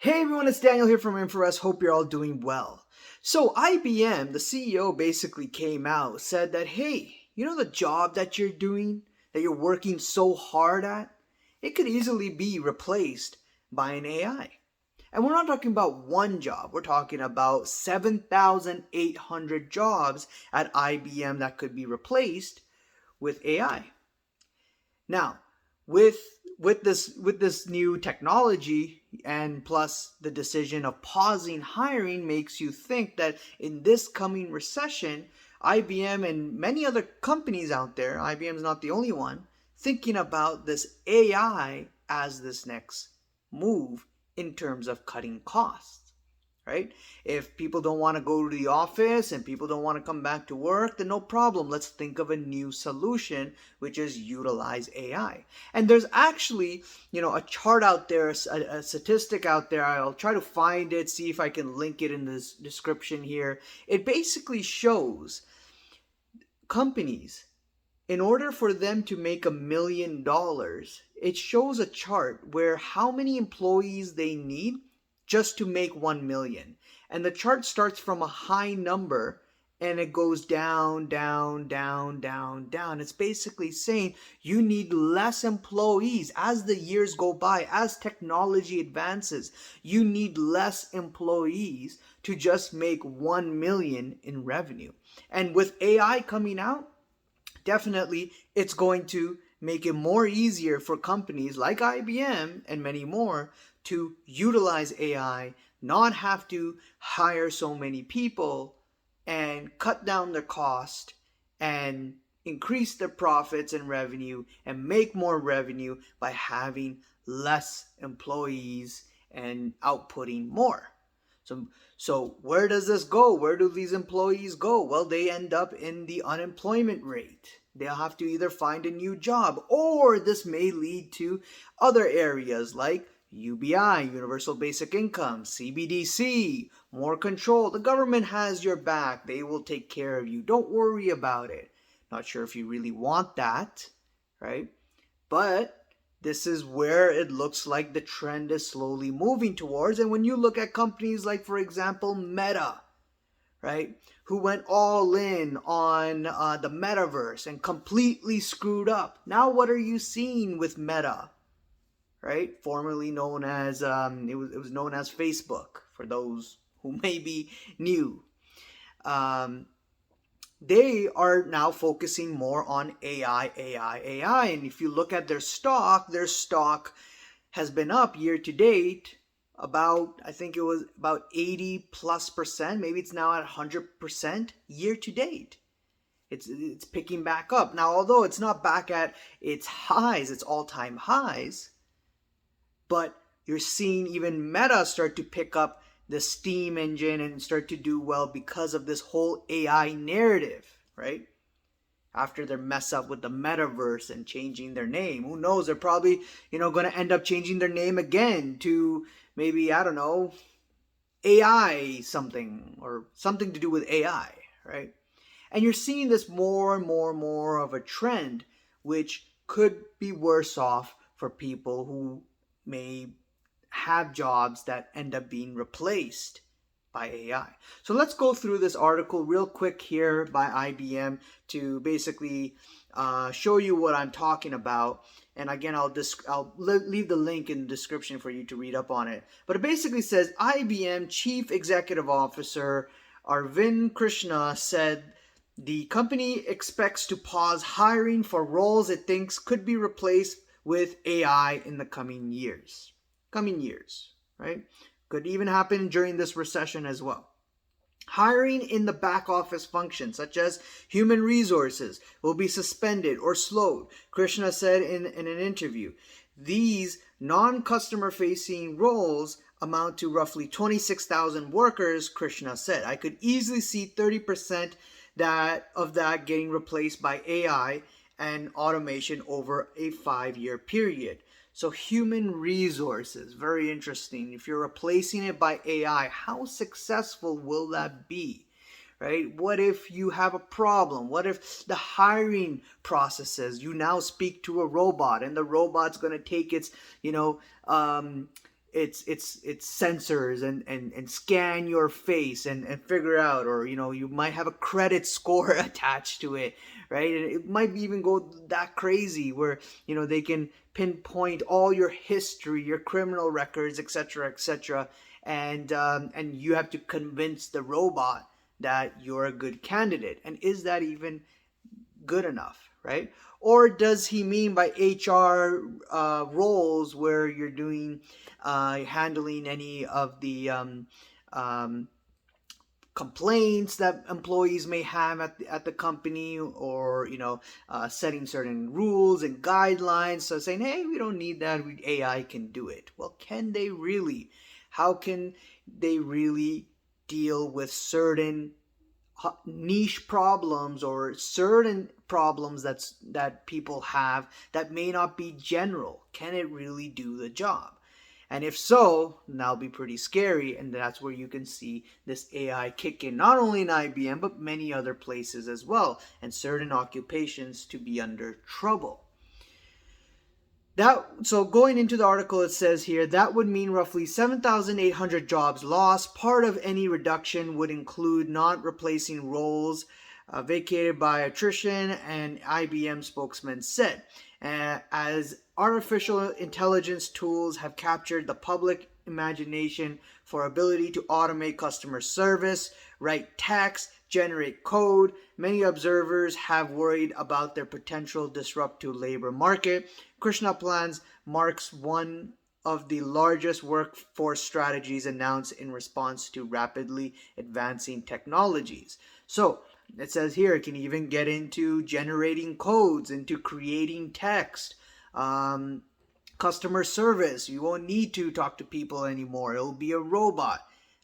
Hey everyone, it's Daniel here from InfoRest. Hope you're all doing well. So IBM, the CEO basically came out, said that, hey, you know the job that you're doing, that you're working so hard at, it could easily be replaced by an AI. And we're not talking about one job, we're talking about 7,800 jobs at IBM that could be replaced with AI. Now, with with this new technology and plus the decision of pausing hiring makes you think that in this coming recession, IBM and many other companies out there, IBM is not the only one, thinking about this AI as this next move in terms of cutting costs. Right? If people don't want to go to the office and people don't want to come back to work, then no problem. Let's think of a new solution, which is utilize AI. And there's actually, a chart out there, a statistic out there. I'll try to find it, see if I can link it in this description here. It basically shows companies, in order for them to make $1 million, it shows a chart where how many employees they need just to make 1 million. And the chart starts from a high number and it goes down, down, down, down, down. It's basically saying you need less employees as the years go by, as technology advances. You need less employees to just make 1 million in revenue. And with AI coming out, definitely it's going to make it more easier for companies like IBM and many more to utilize AI, not have to hire so many people and cut down their cost and increase their profits and revenue and make more revenue by having less employees and outputting more. So where does this go? Where do these employees go? Well, they end up in the unemployment rate. They'll have to either find a new job, or this may lead to other areas like UBI, Universal Basic Income, CBDC, more control. The government has your back. They will take care of you. Don't worry about it. Not sure if you really want that, right? But this is where it looks like the trend is slowly moving towards. And when you look at companies like, for example, Meta, right, who went all in on the metaverse and completely screwed up. Now what are you seeing with Meta? Right, formerly known as it was known as Facebook, for those who may be new. They are now focusing more on AI. And if you look at their stock has been up year to date about, I think it was about 80+%. Maybe it's now at 100% year to date. It's picking back up. Now, although it's not back at its highs, its all-time highs, but you're seeing even Meta start to pick up the steam engine and start to do well because of this whole AI narrative, right? After their mess up with the metaverse and changing their name. Who knows? They're probably, going to end up changing their name again to maybe, I don't know, AI something or something to do with AI, right? And you're seeing this more and more of a trend, which could be worse off for people who may have jobs that end up being replaced by AI. So let's go through this article real quick here by IBM to basically show you what I'm talking about. And again, I'll leave the link in the description for you to read up on it. But it basically says IBM Chief Executive Officer Arvind Krishna said the company expects to pause hiring for roles it thinks could be replaced with AI in the coming years, right? Could even happen during this recession as well. Hiring in the back office functions, such as human resources, will be suspended or slowed, Krishna said in an interview. These non-customer facing roles amount to roughly 26,000 workers, Krishna said. I could easily see 30% of that getting replaced by AI and automation over a 5-year period. So human resources, very interesting. If you're replacing it by AI, how successful will that be? Right? What if you have a problem? What if the hiring processes, you now speak to a robot and the robot's going to take its, it's sensors and scan your face and figure out, or you might have a credit score attached to it, right? And it might even go that crazy where they can pinpoint all your history, your criminal records, etc., etc., and you have to convince the robot that you're a good candidate. And is that even good enough, right? Or does he mean by HR roles where you're doing handling any of the um, complaints that employees may have at the company, or setting certain rules and guidelines, so saying, hey, we don't need that, AI can do it. Well, can they really? How can they really deal with certain niche problems or certain problems that people have that may not be general? Can it really do the job? And if so, that'll be pretty scary, and that's where you can see this AI kick in, not only in IBM but many other places as well, and certain occupations to be under trouble. So going into the article, it says here that would mean roughly 7,800 jobs lost. Part of any reduction would include not replacing roles vacated by attrition, an IBM spokesman said. As artificial intelligence tools have captured the public imagination for ability to automate customer service, write text, generate code, many observers have worried about their potential disrupt to labor market. Krishna plans marks one of the largest workforce strategies announced in response to rapidly advancing technologies. So it says here it can even get into generating codes, into creating text, customer service. You won't need to talk to people anymore. It'll be a robot.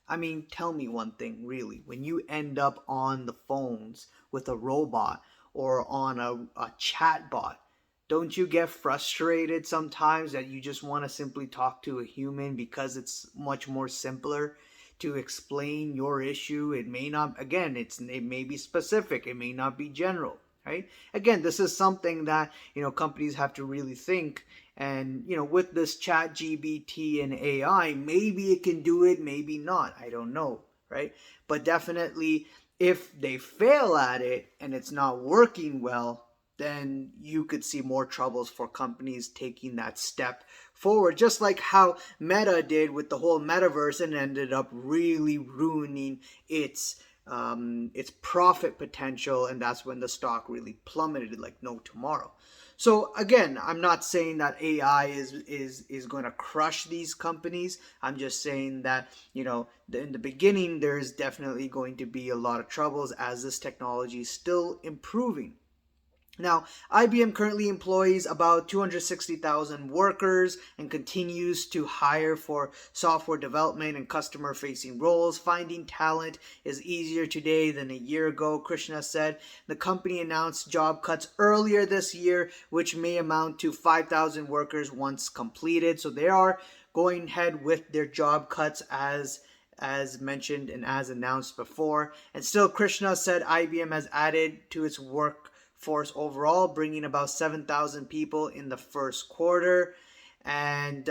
I mean, tell me one thing, really. When you end up on the phones with a robot or on a chat bot, don't you get frustrated sometimes that you just want to simply talk to a human because it's much more simpler to explain your issue? It may not, again, it may be specific, it may not be general, right? Again, this is something that, companies have to really think. And, with this chat GBT and AI, maybe it can do it, maybe not. I don't know, right? But definitely, if they fail at it and it's not working well, then you could see more troubles for companies taking that step forward. Just like how Meta did with the whole metaverse and ended up really ruining its profit potential, and that's when the stock really plummeted like no tomorrow. So again, I'm not saying that AI is going to crush these companies. I'm just saying that, in the beginning, there's definitely going to be a lot of troubles as this technology is still improving. Now, IBM currently employs about 260,000 workers and continues to hire for software development and customer-facing roles. Finding talent is easier today than a year ago, Krishna said. The company announced job cuts earlier this year, which may amount to 5,000 workers once completed. So they are going ahead with their job cuts as mentioned and as announced before. And still, Krishna said IBM has added to its workforce overall, bringing about 7,000 people in the first quarter, and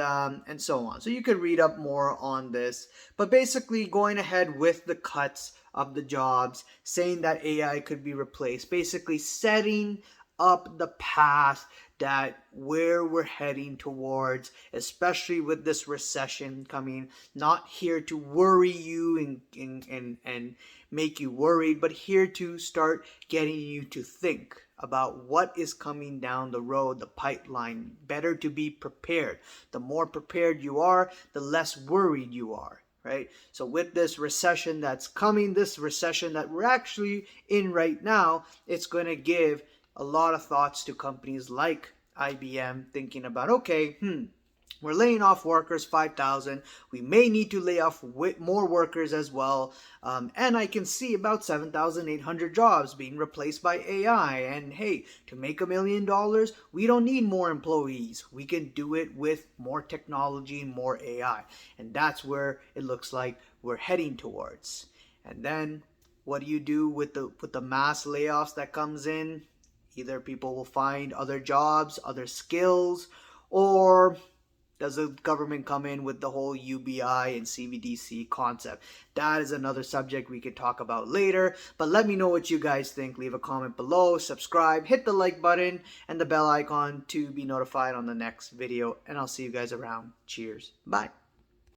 so on. So you could read up more on this, but basically going ahead with the cuts of the jobs, saying that AI could be replaced, basically setting up the path that where we're heading towards, especially with this recession coming. Not here to worry you and make you worried, but here to start getting you to think about what is coming down the road, the pipeline. Better to be prepared. The more prepared you are, the less worried you are, right? So with this recession that's coming, this recession that we're actually in right now, it's going to give a lot of thoughts to companies like IBM, thinking about, okay, we're laying off workers, 5,000. We may need to lay off more workers as well. And I can see about 7,800 jobs being replaced by AI. And hey, to make $1 million, we don't need more employees. We can do it with more technology and more AI. And that's where it looks like we're heading towards. And then what do you do with the mass layoffs that comes in? Either people will find other jobs, other skills, or Does the government come in with the whole UBI and CBDC concept? That is another subject we could talk about later. But let me know what you guys think. Leave a comment below, subscribe, hit the like button and the bell icon to be notified on the next video. And I'll see you guys around. Cheers. Bye.